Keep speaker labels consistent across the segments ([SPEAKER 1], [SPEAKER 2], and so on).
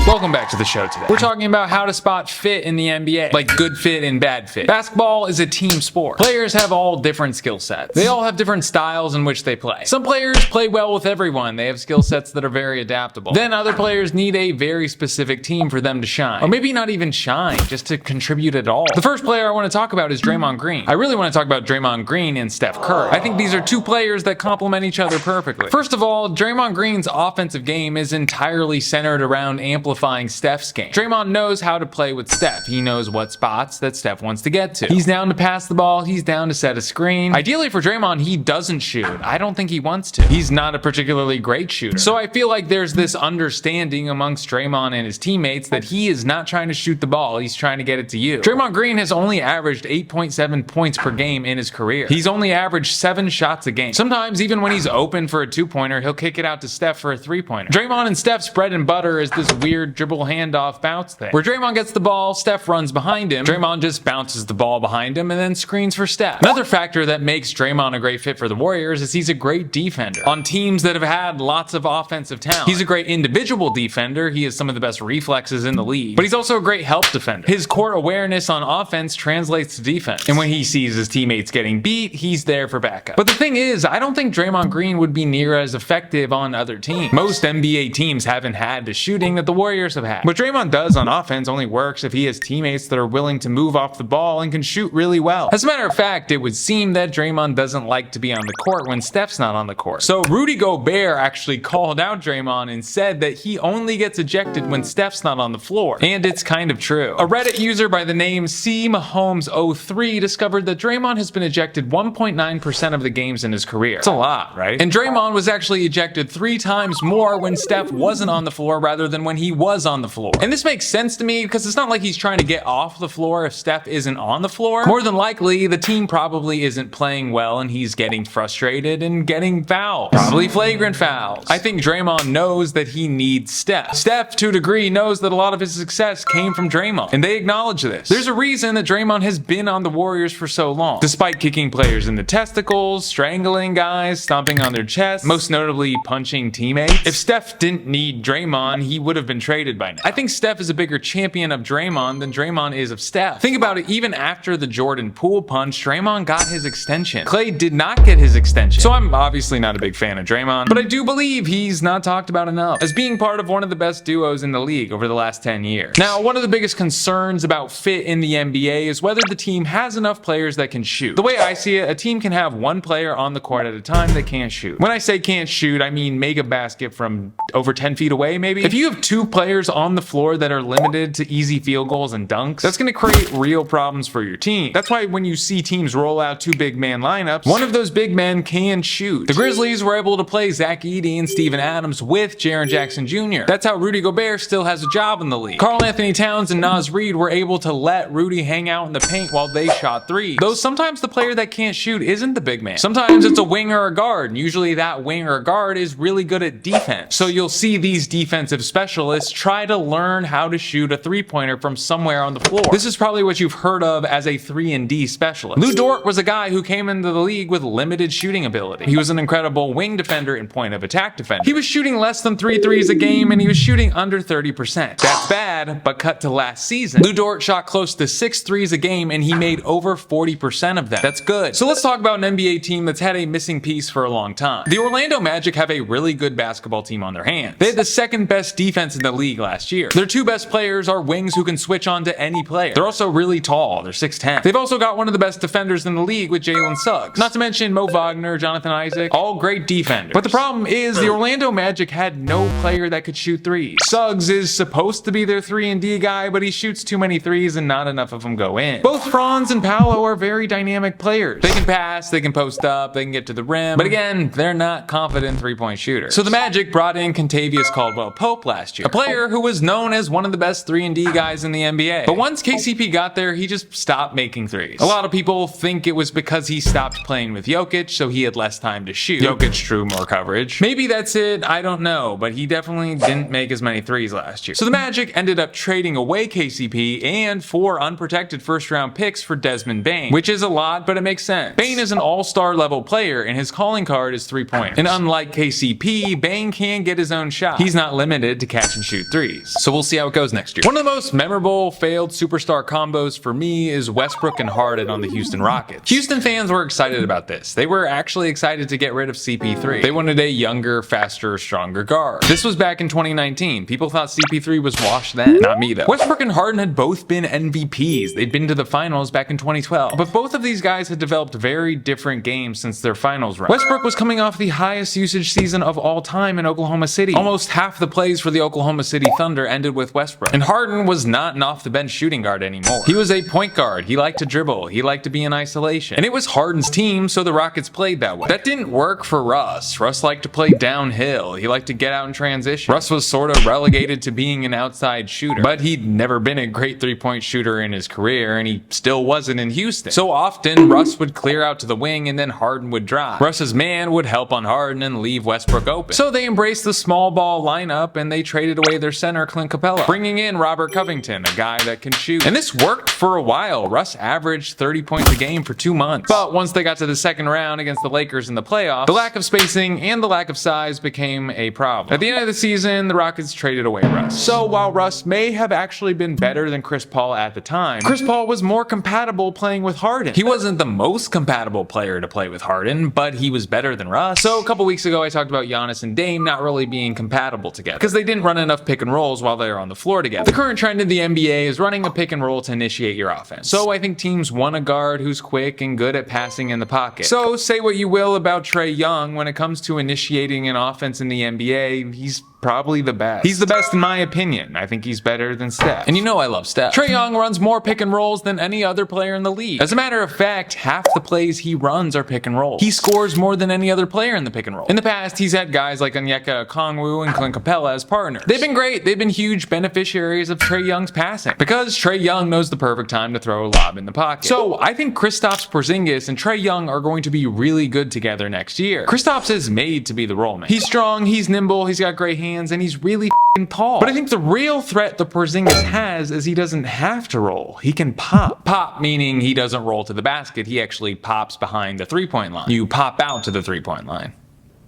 [SPEAKER 1] Welcome back to the show today. We're talking about how to spot fit in the NBA, like good fit and bad fit. Basketball is a team sport. Players have all different skill sets. They all have different styles in which they play. Some players play well with everyone. They have skill sets that are very adaptable. Then other players need a very specific team for them to shine. Or maybe not even shine, just to contribute at all. The first player I want to talk about is Draymond Green. I really want to talk about Draymond Green and Steph Curry. I think these are two players that complement each other perfectly. First of all, Draymond Green's offensive game is entirely centered around amplifying Steph's game. Draymond knows how to play with Steph. He knows what spots that Steph wants to get to. He's down to pass the ball. He's down to set a screen. Ideally for Draymond, he doesn't shoot. I don't think he wants to. He's not a particularly great shooter. So I feel like there's this understanding amongst Draymond and his teammates that he is not trying to shoot the ball. He's trying to get it to you. Draymond Green has only averaged 8.7 points per game in his career. He's only averaged 7 shots a game. Sometimes even when he's open for a 2-pointer, he'll kick it out to Steph for a 3-pointer. Draymond and Steph's bread and butter is this weird dribble handoff bounce thing, where Draymond gets the ball, Steph runs behind him, Draymond just bounces the ball behind him and then screens for Steph. Another factor that makes Draymond a great fit for the Warriors is he's a great defender. On teams that have had lots of offensive talent, he's a great individual defender. He has some of the best reflexes in the league, but he's also a great help defender. His court awareness on offense translates to defense, and when he sees his teammates getting beat, he's there for backup. But the thing is, I don't think Draymond Green would be near as effective on other teams. Most NBA teams haven't had the shooting that the Warriors have had. What Draymond does on offense only works if he has teammates that are willing to move off the ball and can shoot really well. As a matter of fact, it would seem that Draymond doesn't like to be on the court when Steph's not on the court. So Rudy Gobert actually called out Draymond and said that he only gets ejected when Steph's not on the floor. And it's kind of true. A Reddit user by the name CMahomes03 discovered that Draymond has been ejected 1.9% of the games in his career. It's a lot, right? And Draymond was actually ejected 3 times more when Steph wasn't on the floor rather than when he was on the floor. And this makes sense to me because it's not like he's trying to get off the floor if Steph isn't on the floor. More than likely, the team probably isn't playing well and he's getting frustrated and getting fouls. Probably flagrant fouls. I think Draymond knows that he needs Steph. Steph, to a degree, knows that a lot of his success came from Draymond, and they acknowledge this. There's a reason that Draymond has been on the Warriors for so long. Despite kicking players in the testicles, strangling guys, stomping on their chests, most notably punching teammates. If Steph didn't need Draymond, he would have been traded by now. I think Steph is a bigger champion of Draymond than Draymond is of Steph. Think about it, even after the Jordan Poole punch, Draymond got his extension. Klay did not get his extension. So I'm obviously not a big fan of Draymond, but I do believe he's not talked about enough as being part of one of the best duos in the league over the last 10 years. Now, one of the biggest concerns about fit in the NBA is whether the team has enough players that can shoot. The way I see it, a team can have one player on the court at a time that can't shoot. When I say can't shoot, I mean make a basket from over 10 feet away, maybe. If you have 2 players on the floor that are limited to easy field goals and dunks, that's going to create real problems for your team. That's why when you see teams roll out 2 big man lineups, one of those big men can shoot. The Grizzlies were able to play Zach Edey and Steven Adams with Jaren Jackson Jr. That's how Rudy Gobert still has a job in the league. Karl Anthony Towns and Naz Reid were able to let Rudy hang out in the paint while they shot threes. Though sometimes the player that can't shoot isn't the big man. Sometimes it's a wing or a guard, and usually that wing or a guard is really good at defense. So you'll see these defensive specialists try to learn how to shoot a 3-pointer from somewhere on the floor. This is probably what you've heard of as a 3-and-D specialist. Lou Dort was a guy who came into the league with limited shooting ability. He was an incredible wing defender and point of attack defender. He was shooting less than 3 threes a game, and he was shooting under 30%. That's bad, but cut to last season, Lou Dort shot close to 6 threes a game, and he made over 40% of them. That's good. So let's talk about an NBA team that's had a missing piece for a long time. The Orlando Magic have a really good basketball team on their hands. They had the 2nd best defense in the league last year. Their 2 best players are wings who can switch on to any player. They're also really tall. They're 6'10". They've also got one of the best defenders in the league with Jalen Suggs. Not to mention Mo Wagner, Jonathan Isaac, all great defenders. But the problem is the Orlando Magic had no player that could shoot threes. Suggs is supposed to be their 3-and-D guy, but he shoots too many threes and not enough of them go in. Both Franz and Paolo are very dynamic players. They can pass, they can post up, they can get to the rim, but again, they're not confident 3-point shooters. So the Magic brought in Kentavious Caldwell-Pope last year, a player who was known as one of the best 3-and-D guys in the NBA. But once KCP got there, he just stopped making threes. A lot of people think it was because he stopped playing with Jokic, so he had less time to shoot. Jokic drew more coverage. Maybe that's it, I don't know, but he definitely didn't make as many threes last year. So the Magic ended up trading away KCP and 4 unprotected first-round picks for Desmond Bane, which is a lot, but it makes sense. Bane is an all-star level player, and his calling card is 3-pointers. And unlike KCP, Bane can get his own shot. He's not limited to catch and shoot shoot threes. So we'll see how it goes next year. One of the most memorable failed superstar combos for me is Westbrook and Harden on the Houston Rockets. Houston fans were excited about this. They were actually excited to get rid of CP3. They wanted a younger, faster, stronger guard. This was back in 2019. People thought CP3 was washed then. Not me though. Westbrook and Harden had both been MVPs. They'd been to the finals back in 2012. But both of these guys had developed very different games since their finals run. Westbrook was coming off the highest usage season of all time in Oklahoma City. Almost half the plays for the Oklahoma City Thunder ended with Westbrook. And Harden was not an off-the-bench shooting guard anymore. He was a point guard. He liked to dribble. He liked to be in isolation. And it was Harden's team, so the Rockets played that way. That didn't work for Russ. Russ liked to play downhill. He liked to get out in transition. Russ was sort of relegated to being an outside shooter, but he'd never been a great three-point shooter in his career, and he still wasn't in Houston. So often, Russ would clear out to the wing, and then Harden would drive. Russ's man would help on Harden and leave Westbrook open. So they embraced the small ball lineup, and they traded away their center, Clint Capella, bringing in Robert Covington, a guy that can shoot. And this worked for a while. Russ averaged 30 points a game for 2 months. But once they got to the second round against the Lakers in the playoffs, the lack of spacing and the lack of size became a problem. At the end of the season, the Rockets traded away Russ. So while Russ may have actually been better than Chris Paul at the time, Chris Paul was more compatible playing with Harden. He wasn't the most compatible player to play with Harden, but he was better than Russ. So a couple weeks ago, I talked about Giannis and Dame not really being compatible together because they didn't run enough pick and rolls while they were on the floor together. The current trend in the NBA is running a pick and roll to initiate your offense. So I think teams want a guard who's quick and good at passing in the pocket. So say what you will about Trae Young, when it comes to initiating an offense in the NBA, he's probably the best. He's the best in my opinion. I think he's better than Steph. And you know I love Steph. Trae Young runs more pick and rolls than any other player in the league. As a matter of fact, half the plays he runs are pick and rolls. He scores more than any other player in the pick and roll. In the past, he's had guys like Onyeka Okongwu and Clint Capella as partners. They've been great. They've been huge beneficiaries of Trae Young's passing because Trae Young knows the perfect time to throw a lob in the pocket. So I think Kristaps Porzingis and Trae Young are going to be really good together next year. Kristaps is made to be the roll man. He's strong, he's nimble, he's got great hands, and he's really tall. But I think the real threat that Porzingis has is he doesn't have to roll. He can pop. Pop meaning he doesn't roll to the basket. He actually pops behind the three-point line. You pop out to the three-point line.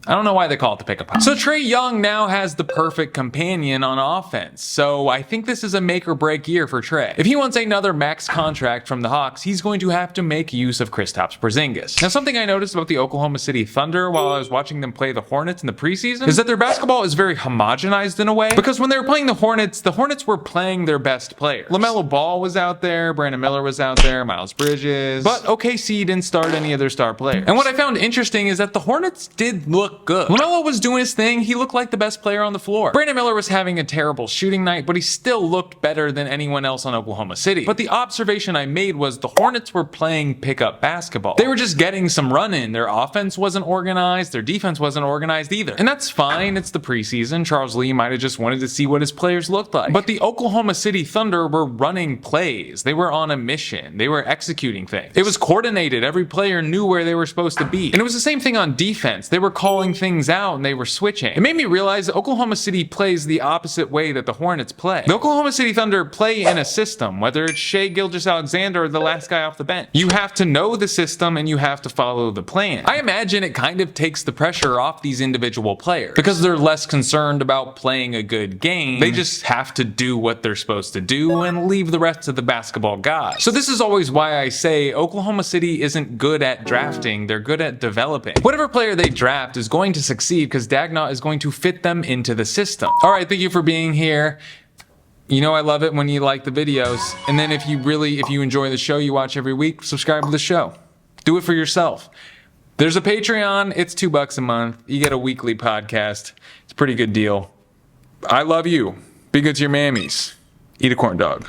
[SPEAKER 1] I don't know why they call it the pick-up pop. So Trae Young now has the perfect companion on offense. So I think this is a make or break year for Trae. If he wants another max contract from the Hawks, he's going to have to make use of Kristaps Porzingis. Now, something I noticed about the Oklahoma City Thunder while I was watching them play the Hornets in the preseason is that their basketball is very homogenized in a way, because when they were playing the Hornets were playing their best players. LaMelo Ball was out there, Brandon Miller was out there, Miles Bridges, but OKC didn't start any of their star players. And what I found interesting is that the Hornets did look good. LaMelo was doing his thing. He looked like the best player on the floor. Brandon Miller was having a terrible shooting night, but he still looked better than anyone else on Oklahoma City. But the observation I made was the Hornets were playing pickup basketball. They were just getting some run in. Their offense wasn't organized. Their defense wasn't organized either. And that's fine. It's the preseason. Charles Lee might have just wanted to see what his players looked like. But the Oklahoma City Thunder were running plays. They were on a mission. They were executing things. It was coordinated. Every player knew where they were supposed to be. And it was the same thing on defense. They were calling things out and they were switching. It made me realize that Oklahoma City plays the opposite way that the Hornets play. The Oklahoma City Thunder play in a system, whether it's Shai Gilgeous-Alexander or the last guy off the bench. You have to know the system and you have to follow the plan. I imagine it kind of takes the pressure off these individual players because they're less concerned about playing a good game. They just have to do what they're supposed to do and leave the rest of the basketball guys. So this is always why I say Oklahoma City isn't good at drafting, they're good at developing. Whatever player they draft is going to succeed because Dagnall is going to fit them into the system. All right, thank you for being here. You know I love it when you like the videos. And then if you enjoy the show you watch every week, subscribe to the show. Do it for yourself. There's a Patreon. It's $2 a month. You get a weekly podcast. It's a pretty good deal. I love you. Be good to your mammies. Eat a corn dog.